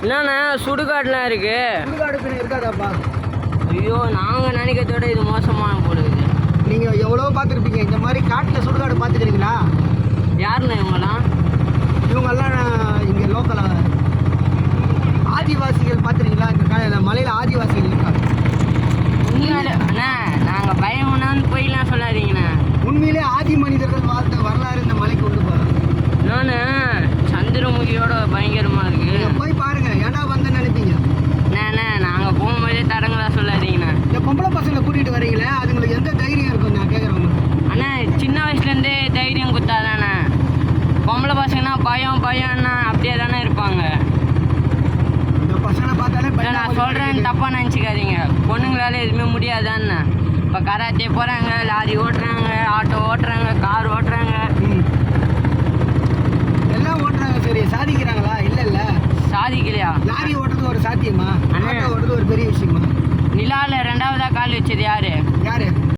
என்னண்ணா சுடுகாடுலாம் இருக்கு? சுடுகாடு பின்ன இருக்காதாப்பா? ஐயோ, நாங்கள் நினைக்கிறதோட இது மோசமான போடுது. நீங்கள் எவ்வளோ பார்த்துருப்பீங்க, இந்த மாதிரி காட்டில் சுடுகாடு பார்த்துக்கிறீங்களா? யாருண்ணா இவங்களாம்? இவங்கெல்லாம் இங்கே லோக்கலாக ஆதிவாசிகள் பார்த்துருக்கீங்களா? இந்த மலையில் ஆதிவாசிகள் இருக்காங்க. உண்மையிலே அண்ணா, நாங்கள் பயமுன்னான்னு போய்லாம் சொல்லாதீங்கண்ணா. உண்மையிலே ஆதி மனிதர்கள் வாழ்ந்த வரலாறு இந்த மலைக்கு கொண்டு போகிறோம். இன்னொன்று சந்திரமுகியோட பயங்கரமாக இருக்கு. நீங்கள் போய் பாருங்க, ஏன்னா வந்து நினைப்பீங்க. அண்ணா நாங்கள் போகும்போதே தடங்களா சொல்லாதீங்கண்ணா. இந்த பொம்பளை பசங்களை கூட்டிகிட்டு வரீங்களே, அதுங்களுக்கு எந்த தைரியம் இருக்கும் நான் கேட்குறவங்க? அண்ணா சின்ன வயசுலேருந்தே தைரியம் கொடுத்தாதாண்ணா. பொம்பளை பசங்கன்னா பயம்னா அப்படியே தானே இருப்பாங்க. இந்த பசங்களை பார்த்தாலே நான் சொல்கிறேன்னு தப்பாக நினச்சிக்காதீங்க. பொண்ணுங்களால எதுவுமே முடியாதான்னு. இப்போ கராத்தே போகிறாங்க, லாரி ஓட்டுறாங்க, ஆட்டோ ஓட்டுறாங்க, கார் ஓட்டுறாங்க, எல்லாம் ஓட்டுறாங்க. சரி, சாதிக்கிறாங்களா? இல்லை சாதிக்கலையா? லாரி ஓட்டுறது ஒரு சாத்தியமா? அண்ணா. ஆட்டோ ஓட்டுறது ஒரு பெரிய விஷயமா? நிலாவில் 2ஆவதா கால் வச்சது யாரு?